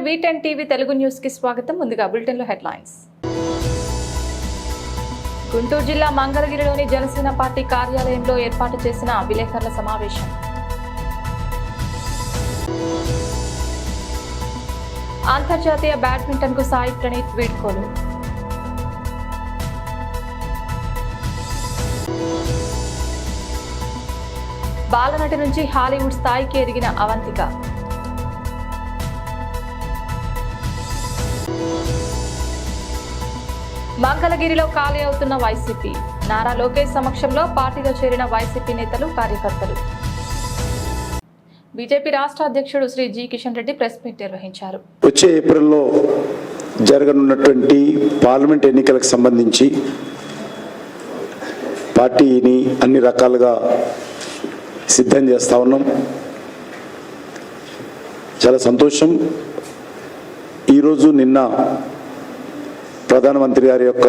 V10 TV Telugu news కి స్వాగతం. ముందుగా బులెటిన్ లో హెడ్లైన్స్. గుంటూరు జిల్లా మంగళగిరిలోని జనసేన పార్టీ కార్యాలయంలో ఏర్పాటు చేసిన విలేకరుల సమావేశం. అంతర్జాతీయ బ్యాడ్మింటన్ కు సాయి ప్రణీత్ వీడ్కోలు. బాలనటి నుంచి హాలీవుడ్ స్థాయికి ఎదిగిన అవంతిక. మంగళగిరిలో ఖాళీ అవుతున్న వైసీపీ. నారా లోకేష్ సమక్షంలో పార్టీలో చేరిన వైసీపీ నేతలు, కార్యకర్తలు. బీజేపీ రాష్ట్ర అధ్యక్షుడు శ్రీ జి కిషన్ రెడ్డి ప్రెస్ మీట్ నిర్వహించారు. వచ్చే ఏప్రిల్లో జరగనున్నటువంటి పార్లమెంట్ ఎన్నికలకు సంబంధించి పార్టీని అన్ని రకాలుగా సిద్ధం చేస్తా ఉన్నాం. చాలా సంతోషం. ఈరోజు నిన్న ప్రధానమంత్రి గారి యొక్క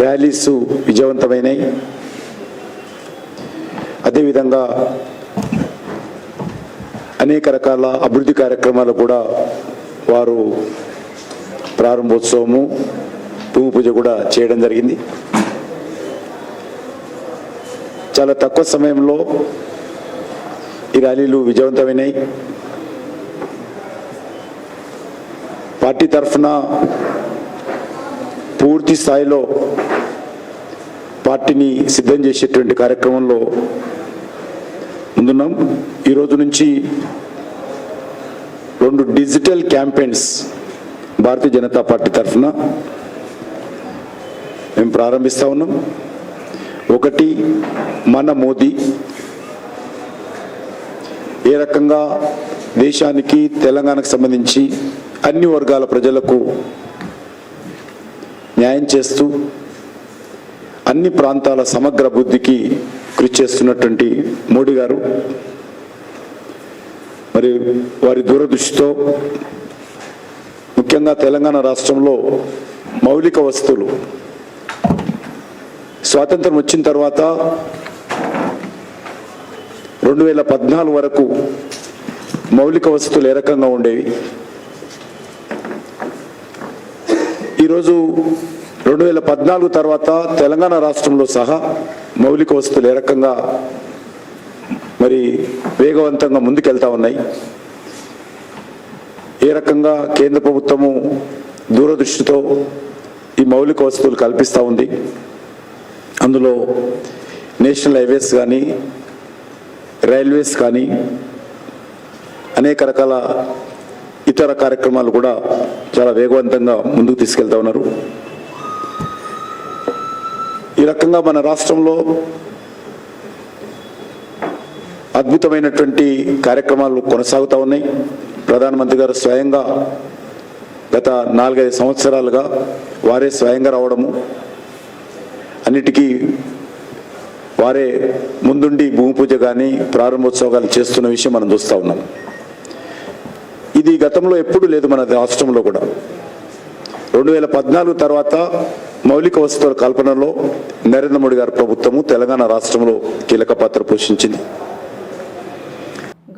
ర్యాలీస్ విజయవంతమైనాయి. అదేవిధంగా అనేక రకాల అభివృద్ధి కార్యక్రమాలు కూడా వారు ప్రారంభోత్సవము, భూమి పూజ కూడా చేయడం జరిగింది. చాలా తక్కువ సమయంలో ఈ ర్యాలీలు విజయవంతమైనాయి. పార్టీ తరఫున పూర్తి స్థాయిలో పార్టీని సిద్ధం చేసేటువంటి కార్యక్రమంలో ముందున్నాం. ఈరోజు నుంచి 2 digital campaigns Bharatiya Janata party తరఫున మేము ప్రారంభిస్తూ ఉన్నాం. ఒకటి, మన మోదీ, ఏ రకంగా దేశానికి, తెలంగాణకు సంబంధించి అన్ని వర్గాల ప్రజలకు న్యాయం చేస్తూ అన్ని ప్రాంతాల సమగ్ర అభివృద్ధికి కృషి చేస్తున్నటువంటి మోడీ గారు మరి వారి దూరదృష్టితో ముఖ్యంగా తెలంగాణ రాష్ట్రంలో మౌలిక వస్తువులు స్వాతంత్రం వచ్చిన తర్వాత 2014 వరకు మౌలిక వస్తువులు ఏ రకంగా ఉండేవి, ఈరోజు 2014 తర్వాత తెలంగాణ రాష్ట్రంలో సహా మౌలిక వస్తువులు ఏ రకంగా మరి వేగవంతంగా ముందుకెళ్తా ఉన్నాయి, ఏ రకంగా కేంద్ర ప్రభుత్వము దూరదృష్టితో ఈ మౌలిక వస్తువులు కల్పిస్తూ ఉంది. అందులో నేషనల్ హైవేస్ కానీ, రైల్వేస్ కానీ, అనేక రకాల ఇతర కార్యక్రమాలు కూడా చాలా వేగవంతంగా ముందుకు తీసుకెళ్తా ఉన్నారు. ఈ రకంగా మన రాష్ట్రంలో అద్భుతమైనటువంటి కార్యక్రమాలు కొనసాగుతూ ఉన్నాయి. ప్రధానమంత్రి గారు స్వయంగా గత 4-5 సంవత్సరాలుగా వారే స్వయంగా రావడము, అన్నిటికీ వారే ముందుండి భూమి పూజ కానీ ప్రారంభోత్సవాలు చేస్తున్న విషయం మనం చూస్తూ ఉన్నాం. ఇది గతంలో ఎప్పుడూ లేదు మన రాష్ట్రంలో కూడా. 2014 తర్వాత మౌలిక వస్తువుల కల్పనలో నరేంద్ర మోడీ గారి ప్రభుత్వము తెలంగాణ రాష్ట్రంలో కీలక పాత్ర పోషించింది.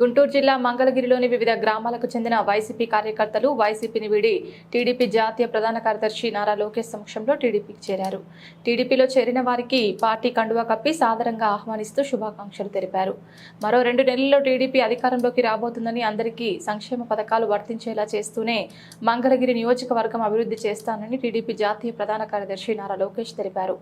గుంటూరు జిల్లా మంగళగిరిలోని వివిధ గ్రామాలకు చెందిన వైసీపీ కార్యకర్తలు వైసీపీని వీడి టీడీపీ జాతీయ ప్రధాన కార్యదర్శి నారా లోకేష్ సమక్షంలో టీడీపీకి చేరారు. టీడీపీలో చేరిన వారికి పార్టీ కండువా కప్పి సాదరంగా ఆహ్వానిస్తూ శుభాకాంక్షలు తెలిపారు. మరో 2 నెలల్లో టీడీపీ అధికారంలోకి రాబోతుందని, అందరికీ సంక్షేమ పథకాలు వర్తించేలా చేస్తూనే మంగళగిరి నియోజకవర్గం అభివృద్ధి చేస్తానని టీడీపీ జాతీయ ప్రధాన కార్యదర్శి నారా లోకేష్ తెలిపారు.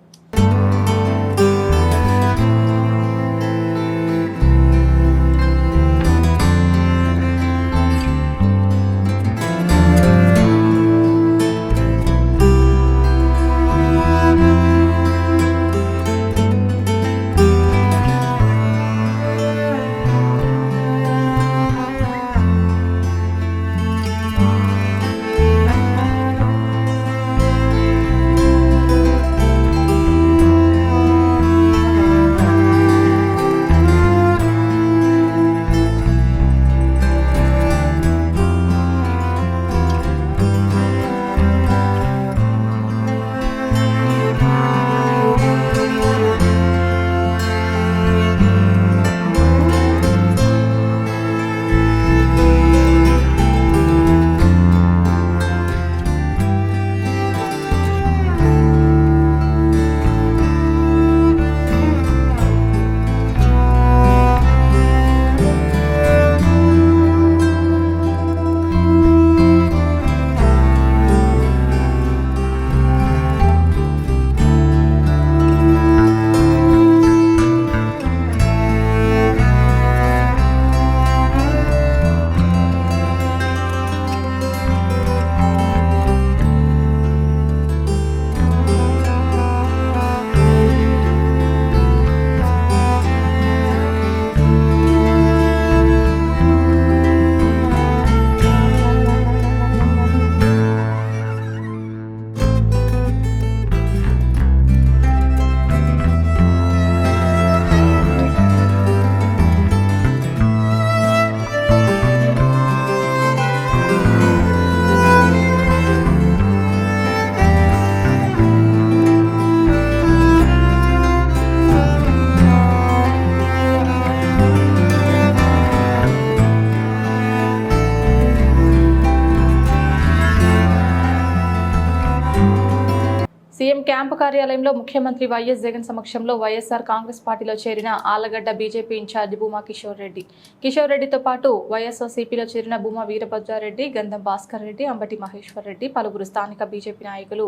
సీఎం క్యాంపు కార్యాలయంలో ముఖ్యమంత్రి వైఎస్ జగన్ సమక్షంలో వైఎస్ఆర్ కాంగ్రెస్ పార్టీలో చేరిన ఆళ్లగడ్డ బీజేపీ ఇన్ఛార్జి భూమా కిషోర్ రెడ్డితో పాటు వైఎస్ఆర్సీపీలో చేరిన భూమా వీరభద్రారెడ్డి, గంధం భాస్కర్ రెడ్డి, అంబటి మహేశ్వర్ రెడ్డి, పలువురు స్థానిక బీజేపీ నాయకులు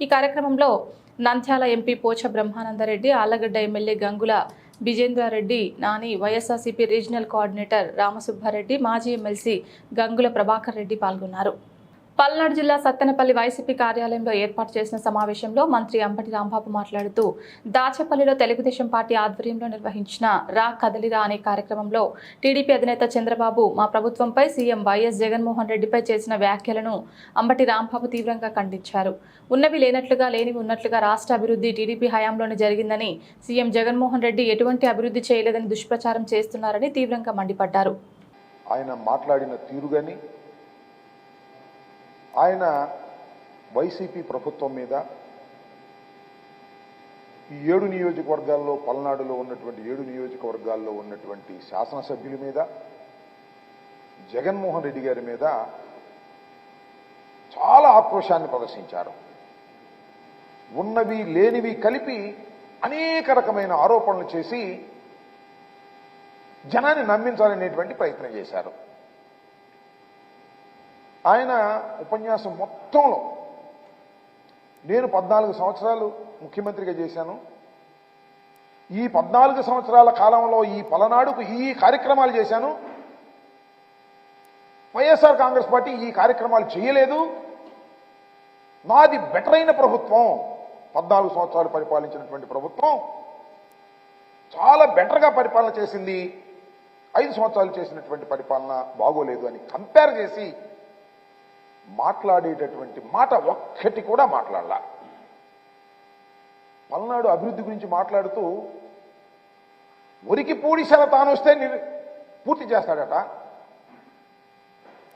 ఈ కార్యక్రమంలో Nandyal MP Pocha Brahmananda Reddy, Allagadda MLA Gangula Bijendra Reddy Nani, YSRCP regional coordinator Ramasubba Reddy, మాజీ ఎమ్మెల్సీ గంగుల ప్రభాకర్ రెడ్డి పాల్గొన్నారు. పల్నాడు జిల్లా సత్తెనపల్లి వైసీపీ కార్యాలయంలో ఏర్పాటు చేసిన సమావేశంలో మంత్రి అంబటి రాంబాబు మాట్లాడుతూ దాచేపల్లిలో తెలుగుదేశం పార్టీ ఆధ్వర్యంలో నిర్వహించిన రా కదలిరా అనే కార్యక్రమంలో టీడీపీ అధినేత చంద్రబాబు మా ప్రభుత్వంపై సీఎం వైఎస్ జగన్మోహన్ రెడ్డిపై చేసిన వ్యాఖ్యలను అంబటి రాంబాబు తీవ్రంగా ఖండించారు. ఉన్నవి లేనట్లుగా, లేనివి ఉన్నట్లుగా రాష్ట్ర అభివృద్ధి టీడీపీ హయాంలోనే జరిగిందని, సీఎం జగన్మోహన్ రెడ్డి ఎటువంటి అభివృద్ధి చేయలేదని దుష్ప్రచారం చేస్తున్నారని తీవ్రంగా మండిపడ్డారు. ఆయన మాట్లాడిన తీరుగాని, ఆయన వైసీపీ ప్రభుత్వం మీద, ఈ 7 నియోజకవర్గాల్లో, పల్నాడులో ఉన్నటువంటి 7 నియోజకవర్గాల్లో ఉన్నటువంటి శాసనసభ్యుల మీద, జగన్మోహన్ రెడ్డి గారి మీద చాలా ఆక్రోశాన్ని ప్రదర్శించారు. ఉన్నవి లేనివి కలిపి అనేక రకమైన ఆరోపణలు చేసి జనాన్ని నమ్మించాలనేటువంటి ప్రయత్నం చేశారు. ఆయన ఉపన్యాసం మొత్తంలో నేను 14 సంవత్సరాలు ముఖ్యమంత్రిగా చేశాను, ఈ 14 సంవత్సరాల కాలంలో ఈ పలనాడుకు ఈ కార్యక్రమాలు చేశాను, వైఎస్ఆర్ కాంగ్రెస్ పార్టీ ఈ కార్యక్రమాలు చేయలేదు, నాది బెటర్ అయిన ప్రభుత్వం, 14 సంవత్సరాలు పరిపాలించినటువంటి ప్రభుత్వం చాలా బెటర్గా పరిపాలన చేసింది, 5 సంవత్సరాలు చేసినటువంటి పరిపాలన బాగోలేదు అని కంపేర్ చేసి మాట్లాడేటటువంటి మాట ఒక్కటి కూడా మాట్లాడాల. పల్నాడు అభివృద్ధి గురించి మాట్లాడుతూ ఒరికి పూడిసెల తాను వస్తే పూర్తి చేస్తాడట,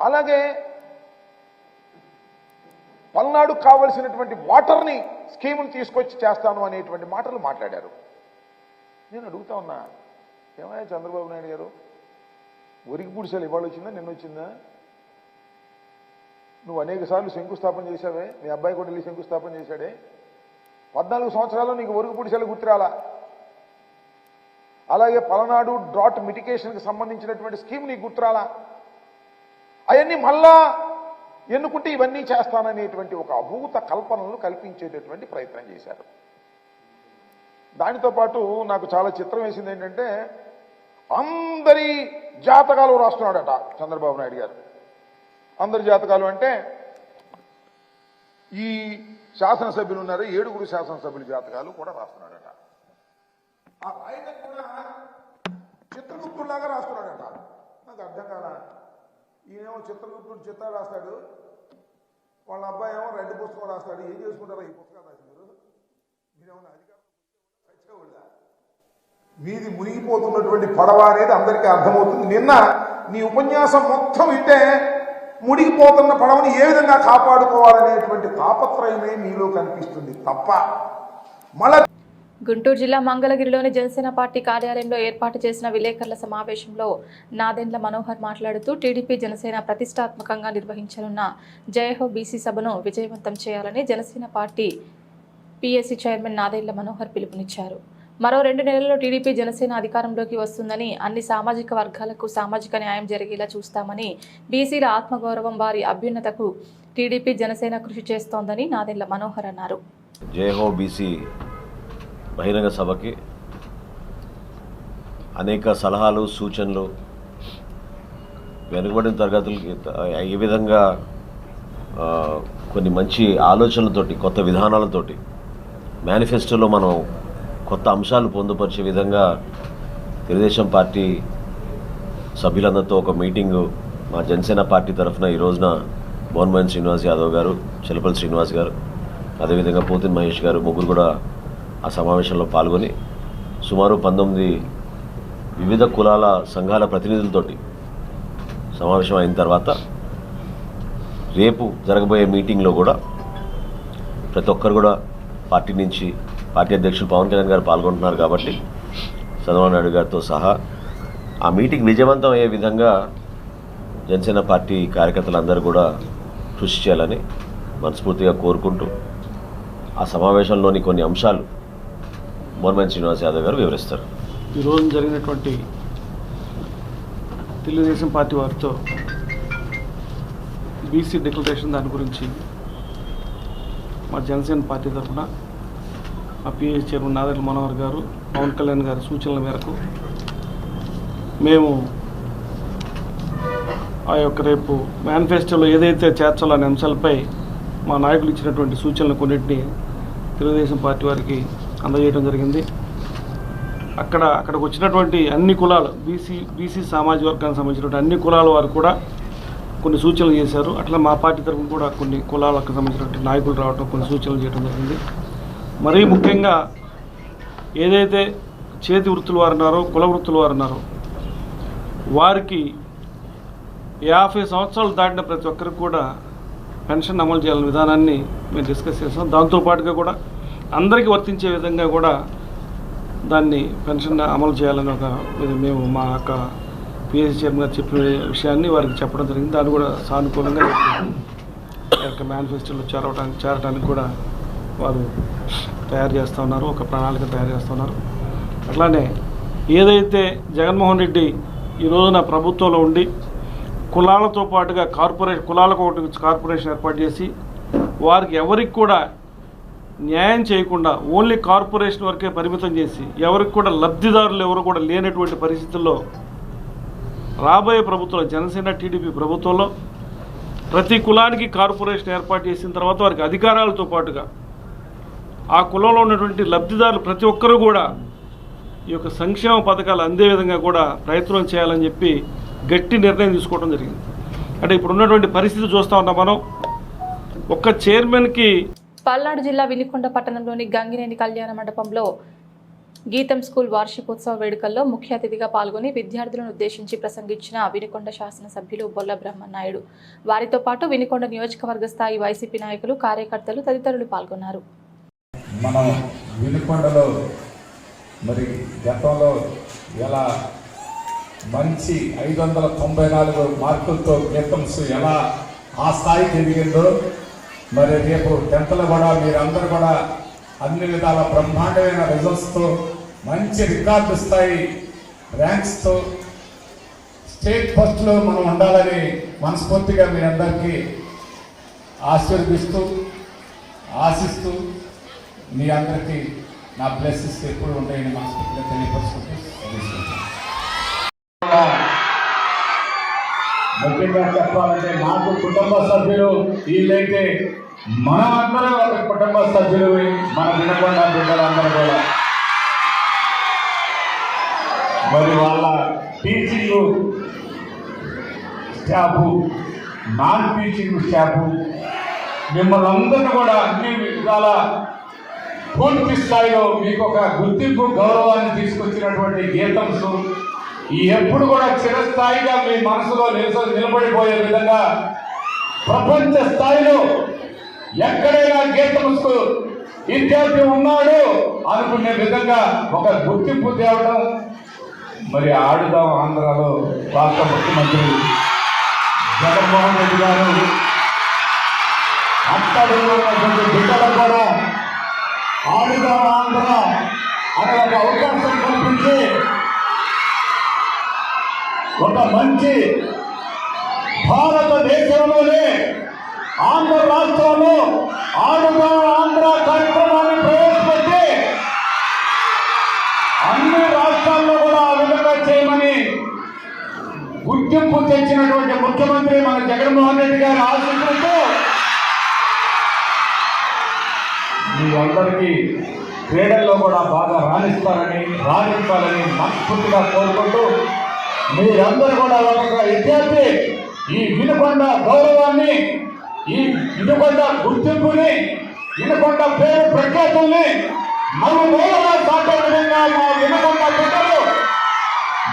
అలాగే పల్నాడుకు కావలసినటువంటి వాటర్ని స్కీమును తీసుకొచ్చి చేస్తాను అనేటువంటి మాటలు మాట్లాడారు. నేను అడుగుతా ఉన్నా, ఏమయ్యా చంద్రబాబు నాయుడు గారు, ఒరికి పూడిసెల ఇవాళ వచ్చిందా, నిన్న వచ్చిందా? నువ్వు అనేక సార్లు శంకుస్థాపన చేశావే, మీ అబ్బాయి కూడా వెళ్ళి శంకుస్థాపన చేశాడే, 14 సంవత్సరాల్లో నీకు ఒరుగు పుడిసెలు గుర్తురాలా? అలాగే పలనాడు డ్రాట్ మిటిగేషన్కి సంబంధించినటువంటి స్కీమ్ నీకు గుర్తురాలా? అవన్నీ మళ్ళా ఎన్నుకుంటే ఇవన్నీ చేస్తాననేటువంటి ఒక అభూత కల్పనలు కల్పించేటటువంటి ప్రయత్నం చేశారు. దానితో పాటు నాకు చాలా చిత్రం వేసింది ఏంటంటే, అందరి జాతకాలు రాస్తున్నాడట చంద్రబాబు నాయుడు గారు. అందరి జాతకాలు అంటే ఈ శాసనసభ్యులు ఉన్నారు, 7 శాసనసభ్యుల జాతకాలు కూడా రాస్తున్నాడట. ఆ రాయటం కూడా చిత్రగుప్తులాగా రాస్తున్నాడట. నాకు అర్థం కాదా, ఈయనేమో చిత్రగుప్తుడు చిత్రాలు రాస్తాడు, వాళ్ళ అబ్బాయి ఏమో రెడ్డి పుస్తకం రాస్తాడు. ఏం చేసుకుంటారా ఈ పుస్తకాలు రాసి మీరేమన్నా అధికారం వచ్చేవాళ్ళ? మీది మునిగిపోతున్నటువంటి పడవ అనేది అందరికీ అర్థమవుతుంది. నిన్న నీ ఉపన్యాసం మొత్తం వింటే మునిగిపోతున్న పడవని ఏ విధంగా కాపాడుకోవాలనేటువంటి తాపత్రయమే మీలో కనిపిస్తుంది తప్ప మళ్ళా. గుంటూరు జిల్లా మంగళగిరిలోని జనసేన పార్టీ కార్యాలయంలో ఏర్పాటు చేసిన విలేకరుల సమావేశంలో నాదెండ్ల మనోహర్ మాట్లాడుతూ టీడీపీ జనసేన ప్రతిష్టాత్మకంగా నిర్వహించనున్న జయహో బీసీ సభను విజయవంతం చేయాలని Janasena party PSC chairman Nadendla Manohar పిలుపునిచ్చారు. మరో 2 నెలల్లో టీడీపీ జనసేన అధికారంలోకి వస్తుందని, అన్ని సామాజిక వర్గాలకు సామాజిక న్యాయం జరిగేలా చూస్తామని, బీసీల ఆత్మగౌరవం, వారి అభ్యున్నతకు టీడీపీ జనసేన కృషి చేస్తోందని నాదెండ్ల మనోహర్ అన్నారు. జయహో బీసీ బహిరంగ సభకి అనేక సలహాలు, సూచనలు, వెనుకబడిన తరగతులకి ఈ విధంగా కొన్ని మంచి ఆలోచనలతోటి, కొత్త విధానాలతోటి మేనిఫెస్టోలో మనం కొత్త అంశాలు పొందుపరిచే విధంగా తెలుగుదేశం పార్టీ సభ్యులందరితో ఒక మీటింగు మా జనసేన పార్టీ తరఫున ఈ రోజున మోహన్ శ్రీనివాస్ యాదవ్ గారు, చిలపల్లి శ్రీనివాస్ గారు, అదేవిధంగా పోతిన్ మహేష్ గారు ముగ్గురు కూడా ఆ సమావేశంలో పాల్గొని సుమారు 19 వివిధ కులాల సంఘాల ప్రతినిధులతోటి సమావేశం అయిన తర్వాత రేపు జరగబోయే మీటింగ్లో కూడా ప్రతి ఒక్కరు కూడా పార్టీ నుంచి, పార్టీ అధ్యక్షులు పవన్ కళ్యాణ్ గారు పాల్గొంటున్నారు కాబట్టి చంద్రబాబు నాయుడు గారితో సహా ఆ మీటింగ్ విజయవంతం అయ్యే విధంగా జనసేన పార్టీ కార్యకర్తలందరూ కూడా కృషి చేయాలని మనస్ఫూర్తిగా కోరుకుంటూ ఆ సమావేశంలోని కొన్ని అంశాలు బోర్మన్ శ్రీనివాస్ యాదవ్ గారు వివరిస్తారు. ఈరోజు జరిగినటువంటి తెలుగుదేశం పార్టీ వారితో బీసీ డిక్లరేషన్ దాని గురించి మా జనసేన పార్టీ తరఫున మా పిఎస్ చైర్మన్ నాదెండ్ల మనోహర్ గారు, పవన్ కళ్యాణ్ గారి సూచనల మేరకు మేము ఆ యొక్క రేపు మేనిఫెస్టోలో ఏదైతే చేర్చాలనే అంశాలపై మా నాయకులు ఇచ్చినటువంటి సూచనలు కొన్నింటిని తెలుగుదేశం పార్టీ వారికి అందజేయడం జరిగింది. అక్కడికి వచ్చినటువంటి అన్ని కులాలు బీసీ సామాజిక వర్గానికి సంబంధించినటువంటి అన్ని కులాల వారు కూడా కొన్ని సూచనలు చేశారు. అట్లా మా పార్టీ తరఫున కూడా కొన్ని కులాలకు సంబంధించినటువంటి నాయకులు రావడం, కొన్ని సూచనలు చేయడం జరిగింది. మరీ ముఖ్యంగా ఏదైతే చేతి వృత్తులు వారు ఉన్నారో, కుల వృత్తులు వారు ఉన్నారో వారికి 50 సంవత్సరాలు దాటిన ప్రతి ఒక్కరికి కూడా పెన్షన్ అమలు చేయాలనే విధానాన్ని మేము డిస్కస్ చేస్తాం. దాంతోపాటుగా కూడా అందరికీ వర్తించే విధంగా కూడా దాన్ని పెన్షన్ అమలు చేయాలని మేము మా యొక్క పిఎస్ చైర్మన్ గారు చెప్పిన విషయాన్ని వారికి చెప్పడం జరిగింది. దాన్ని కూడా సానుకూలంగా యొక్క మేనిఫెస్టోలో చేరడానికి కూడా వారు తయారు చేస్తూ ఉన్నారు, ఒక ప్రణాళిక తయారు చేస్తూ ఉన్నారు. అట్లానే ఏదైతే జగన్మోహన్ రెడ్డి ఈ రోజున ప్రభుత్వంలో ఉండి కులాలతో పాటుగా కులాలకు ఒకటి కార్పొరేషన్ ఏర్పాటు చేసి వారికి ఎవరికి కూడా న్యాయం చేయకుండా ఓన్లీ కార్పొరేషన్ వరకే పరిమితం చేసి ఎవరికి కూడా లబ్ధిదారులు ఎవరు కూడా లేనటువంటి పరిస్థితుల్లో రాబోయే ప్రభుత్వంలో జనసేన టీడీపీ ప్రభుత్వంలో ప్రతి కులానికి కార్పొరేషన్ ఏర్పాటు చేసిన తర్వాత వారికి అధికారాలతో పాటుగా ఆ కులంలో ఉన్నటువంటి లబ్ధిదారులు ప్రతి ఒక్కరూ కూడా ఈ యొక్క సంక్షేమ పథకాలు అందే విధంగా కూడా ప్రయత్నం చేయాలని చెప్పి గట్టి నిర్ణయం తీసుకోవడం జరిగింది. అంటే ఇప్పుడు ఉన్నటువంటి పరిస్థితి చూస్తూ ఉన్నాం మనం. ఒక్క చైర్మన్కి పల్నాడు జిల్లా వినుకొండ పట్టణంలోని గంగినేని కళ్యాణ మండపంలో గీతం స్కూల్ వార్షికోత్సవ వేడుకల్లో ముఖ్య అతిథిగా పాల్గొని విద్యార్థులను ఉద్దేశించి ప్రసంగించిన వినుకొండ శాసనసభ్యులు బొల్ల బ్రహ్మనాయుడు, వారితో పాటు వినుకొండ నియోజకవర్గ స్థాయి వైసీపీ నాయకులు, కార్యకర్తలు తదితరులు పాల్గొన్నారు. మనం వినుకొండలో మరి గతంలో ఎలా మంచి 594 మార్కులతో గీతమ్స్ ఎలా ఆ స్థాయికి ఎదిగిందో, మరి రేపు 10th కూడా మీరందరూ కూడా అన్ని విధాల బ్రహ్మాండమైన రిజల్ట్స్తో మంచి రికార్డు స్థాయి ర్యాంక్స్తో స్టేట్ ఫస్ట్లో మనం ఉండాలని మనస్ఫూర్తిగా మీ అందరికీ ఆశీర్వదిస్తూ ఆశిస్తూ మీ అందరికీ నా బ్లెస్సింగ్స్ ఎప్పుడు ఉంటాయని మనస్ఫూర్తిగా తెలియపరుచుకుంటూ ముఖ్యంగా చెప్పాలంటే నాకు కుటుంబ సభ్యులు వీళ్ళైతే మనమందరం ఒక కుటుంబ సభ్యులు, మన వినకొండ బిడ్డలందరూ కూడా మరి వాళ్ళ teaching staff, non teaching staff మిమ్మల్ని అందరినీ కూడా అన్ని విధాల పూర్తి స్థాయిలో మీకు ఒక గుర్తింపు గౌరవాన్ని తీసుకొచ్చినటువంటి గీతమ్స్ ఈ ఎప్పుడు కూడా చిరస్థాయిగా మీ మనసులో నిలబడిపోయే విధంగా ప్రపంచ స్థాయిలో ఎక్కడైనా గీతమ్స్ విద్యార్థి ఉన్నాడు అనుకునే విధంగా ఒక గుర్తింపు తేవడం. మరి ఆడుదాం ఆంధ్రాలో రాష్ట్ర ముఖ్యమంత్రి జగన్మోహన్ రెడ్డి గారు అక్కడి బిడ్డలు కూడా ఆడుదాం ఆంధ్ర అనే ఒక అవకాశం కల్పించి ఒక మంచి భారతదేశంలోనే ఆంధ్ర రాష్ట్రంలో ఆడుదాం ఆంధ్ర కార్యక్రమాన్ని ప్రవేశపెట్టి అన్ని రాష్ట్రాల్లో కూడా ఆ విధంగా చేయమని గుర్తింపు తెచ్చినటువంటి ముఖ్యమంత్రి మన జగన్మోహన్ రెడ్డి గారి ఆశీస్సులతో మీ అందరికీ క్రీడల్లో కూడా బాగా రాణించాలని మనస్ఫూర్తిగా కోరుకుంటూ మీరందరూ కూడా ఒక విద్యార్థి ఈ వినుకొండ గౌరవాన్ని, ఈ వినుకొండ గుర్తింపుని, వినుకొండ పేరు ప్రఖ్యాతుల్ని నలుమూలగా సాగే విధంగా మా వినుకొండ బిడ్డలు,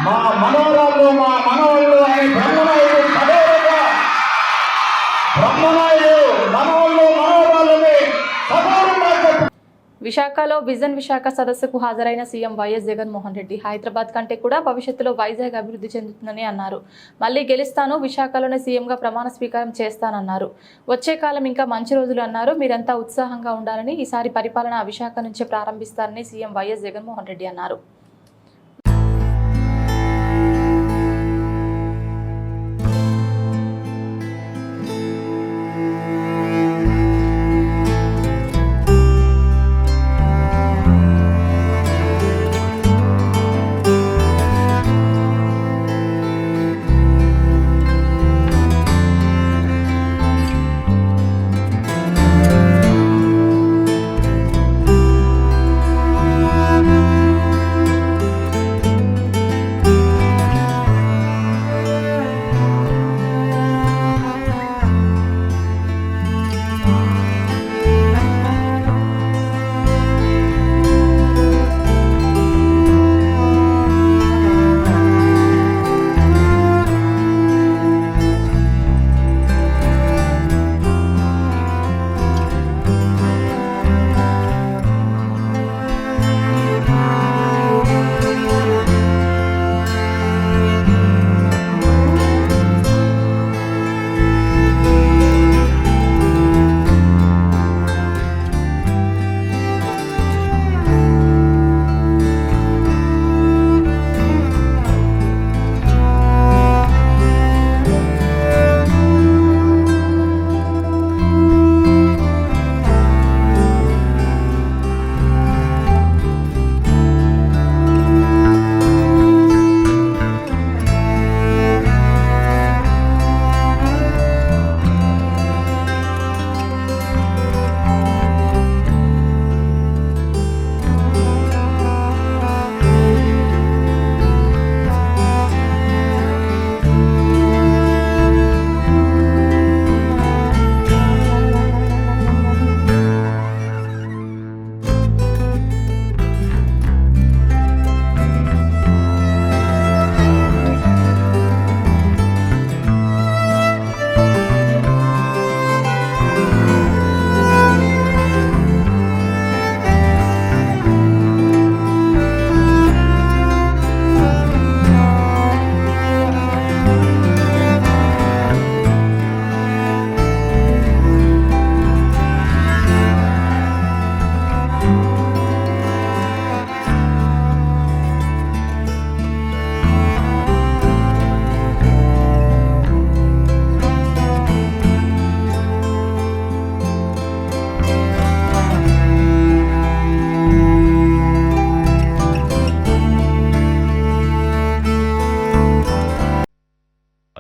మా మనవరాళ్ళు, మా మనవాళ్ళు అని బ్రహ్మనాయుడు సదైవగా బ్రహ్మనాయుడు మనవాళ్ళు మనవరాళ్ళని సగౌరవంగా విశాఖలో విజన్ విశాఖ సదస్సుకు హాజరైన సీఎం వైఎస్ జగన్మోహన్ రెడ్డి హైదరాబాద్ కంటే కూడా భవిష్యత్తులో వైజాగ్ అభివృద్ధి చెందుతుందని అన్నారు. మళ్లీ గెలుస్తాను, విశాఖలోనే సీఎంగా ప్రమాణ స్వీకారం చేస్తానన్నారు. వచ్చే కాలం ఇంకా మంచి రోజులు అన్నారు. మీరంతా ఉత్సాహంగా ఉండాలని, ఈసారి పరిపాలన విశాఖ నుంచే ప్రారంభిస్తారని సీఎం వైఎస్ జగన్మోహన్ రెడ్డి అన్నారు.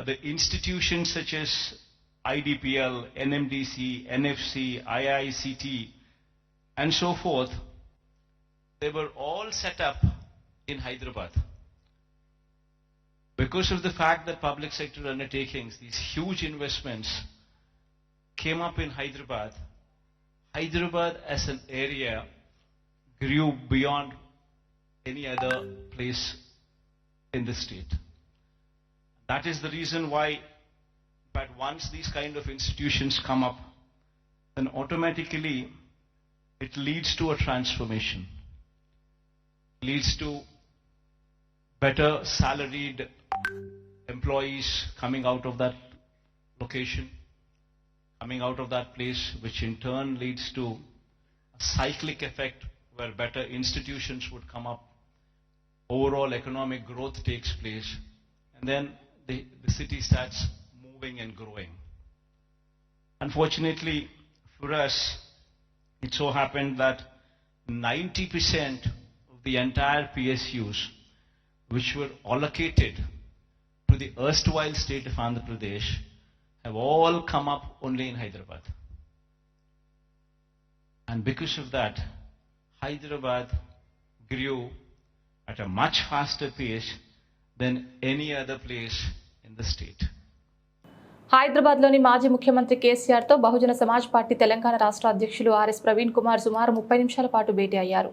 The institutions such as IDPL, NMDC, NFC, IICT, and so forth, they were all set up in Hyderabad. Because of the fact that public sector undertakings, these huge investments came up in Hyderabad, Hyderabad as an area grew beyond any other place in the state. That is the reason why, but once these kind of institutions come up, then automatically it leads to a transformation, leads to better salaried employees coming out of that location, coming out of that place, which in turn leads to a cyclic effect where better institutions would come up, overall economic growth takes place, and then the city starts moving and growing. Unfortunately for us, it so happened that 90% of the entire PSUs which were allocated to the erstwhile state of Andhra Pradesh have all come up only in Hyderabad. And because of that, Hyderabad grew at a much faster pace than any other place in the state. హైదరాబాద్లోని మాజీ ముఖ్యమంత్రి కేసీఆర్తో Bahujan Samaj party Telangana రాష్ట్ర అధ్యక్షులు RS Praveen Kumar సుమారు 30 నిమిషాల పాటు భేటీ అయ్యారు.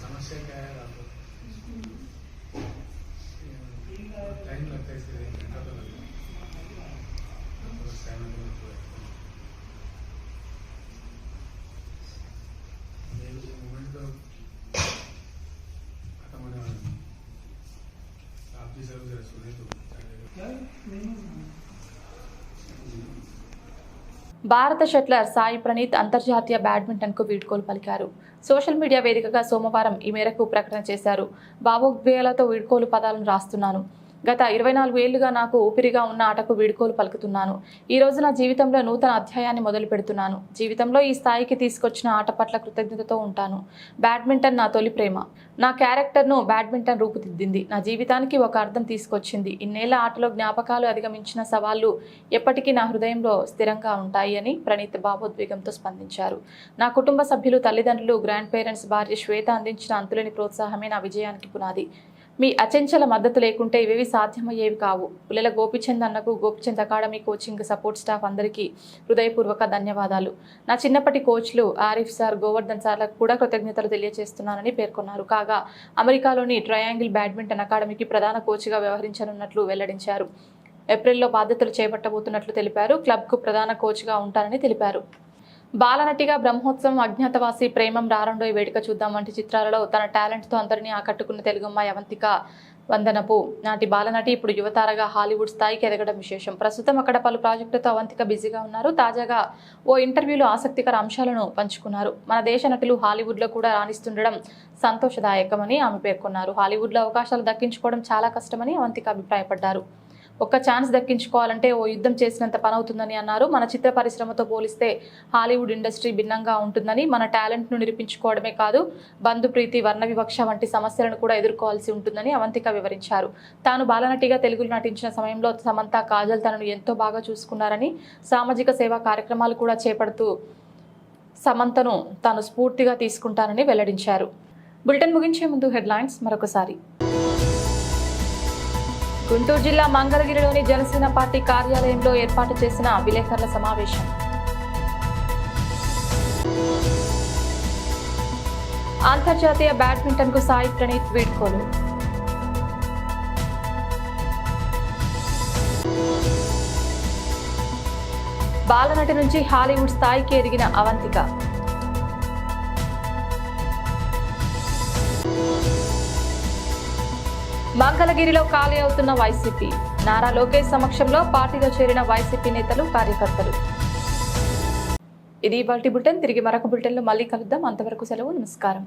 समस्या क्या है आपको लाइन लगता है इसके घंटा तो लगेगा मूवमेंट का खत्म होने वाला नहीं आप जी सर जरा सुने तो क्या భారత షట్లర్ సాయి ప్రణీత్ అంతర్జాతీయ బ్యాడ్మింటన్కు వీడ్కోలు పలికారు. సోషల్ మీడియా వేదికగా సోమవారం ఈ మేరకు ప్రకటన చేశారు. భావోద్వేగాలతో వీడ్కోలు పదాలను రాస్తున్నాను. గత 24 ఏళ్లుగా నాకు ఊపిరిగా ఉన్న ఆటకు వీడ్కోలు పలుకుతున్నాను. ఈ రోజు నా జీవితంలో నూతన అధ్యాయాన్ని మొదలు పెడుతున్నాను. జీవితంలో ఈ స్థాయికి తీసుకొచ్చిన ఆట పట్ల కృతజ్ఞతతో ఉంటాను. బ్యాడ్మింటన్ నా తొలి ప్రేమ. నా క్యారెక్టర్ను బ్యాడ్మింటన్ రూపుదిద్దింది. నా జీవితానికి ఒక అర్థం తీసుకొచ్చింది. ఇన్నేళ్ల ఆటలో జ్ఞాపకాలు అధిగమించిన సవాళ్లు ఎప్పటికీ నా హృదయంలో స్థిరంగా ఉంటాయి అని ప్రణీత్ భావోద్వేగంతో స్పందించారు. నా కుటుంబ సభ్యులు, తల్లిదండ్రులు, గ్రాండ్ పేరెంట్స్, భార్య శ్వేత అందించిన అంతులేని ప్రోత్సాహమే నా విజయానికి పునాది. మీ అచంచల మద్దతు లేకుంటే ఇవేవి సాధ్యమయ్యేవి కావు. పుల్లెల గోపిచంద్ అన్నకు, Gopichand academy coaching support staff అందరికీ హృదయపూర్వక ధన్యవాదాలు. నా చిన్నప్పటి కోచ్లు ఆరిఫ్ సార్, గోవర్ధన్ సార్లకు కూడా కృతజ్ఞతలు తెలియజేస్తున్నానని పేర్కొన్నారు. కాగా అమెరికాలోని ట్రయాంగిల్ బ్యాడ్మింటన్ అకాడమీకి ప్రధాన కోచ్గా వ్యవహరించనున్నట్లు వెల్లడించారు. ఏప్రిల్లో బాధ్యతలు చేపట్టబోతున్నట్లు తెలిపారు. క్లబ్కు ప్రధాన కోచ్గా ఉంటానని తెలిపారు. బాలనటిగా బ్రహ్మోత్సవం, అజ్ఞాతవాసి, ప్రేమం, రారండోయ్, వేడుక చూద్దాం వంటి చిత్రాలలో తన టాలెంట్తో అందరినీ ఆకట్టుకున్న తెలుగమ్మాయి అవంతిక వందనపు నాటి బాలనటి ఇప్పుడు యువతారగా హాలీవుడ్ స్థాయికి ఎదగడం విశేషం. ప్రస్తుతం అక్కడ పలు ప్రాజెక్టులతో అవంతిక బిజీగా ఉన్నారు. తాజాగా ఓ ఇంటర్వ్యూలో ఆసక్తికర అంశాలను పంచుకున్నారు. మన దేశ నటులు హాలీవుడ్లో కూడా రాణిస్తుండడం సంతోషదాయకమని ఆమె పేర్కొన్నారు. హాలీవుడ్లో అవకాశాలు దక్కించుకోవడం చాలా కష్టమని అవంతిక అభిప్రాయపడ్డారు. ఒక్క ఛాన్స్ దక్కించుకోవాలంటే ఓ యుద్ధం చేసినంత పని అవుతుందని అన్నారు. మన చిత్ర పరిశ్రమతో పోలిస్తే హాలీవుడ్ ఇండస్ట్రీ భిన్నంగా ఉంటుందని, మన టాలెంట్ను నిరూపించుకోవడమే కాదు, బంధుప్రీతి, వర్ణ వివక్ష వంటి సమస్యలను కూడా ఎదుర్కోవాల్సి ఉంటుందని అవంతిక వివరించారు. తాను బాలనటిగా తెలుగులో నటించిన సమయంలో సమంత, కాజల్ తనను ఎంతో బాగా చూసుకున్నారని, సామాజిక సేవా కార్యక్రమాలు కూడా చేపడుతూ సమంతను తాను స్ఫూర్తిగా తీసుకుంటానని వెల్లడించారు. బులెటిన్ ముగించే ముందు హెడ్లైన్స్ మరొకసారి. గుంటూరు జిల్లా మంగళగిరిలోని జనసేన పార్టీ కార్యాలయంలో ఏర్పాటు చేసిన విలేకరుల సమావేశం. అంతర్జాతీయ బ్యాడ్మింటన్కు సాయి ప్రణీత్ వీడ్కోలు. బాలనటి నుంచి హాలీవుడ్ స్థాయికి ఎదిగిన అవంతిక. మంగళగిరిలో ఖాళీ అవుతున్న వైసీపీ. నారా లోకేష్ సమక్షంలో పార్టీలో చేరిన వైసీపీ నేతలు, కార్యకర్తలు. ఇది ఇవాల్టి బులెటిన్. తిరిగి మరొక బులెటిన్లో మళ్ళీ కలుద్దాం. అంతవరకు సెలవు. నమస్కారం.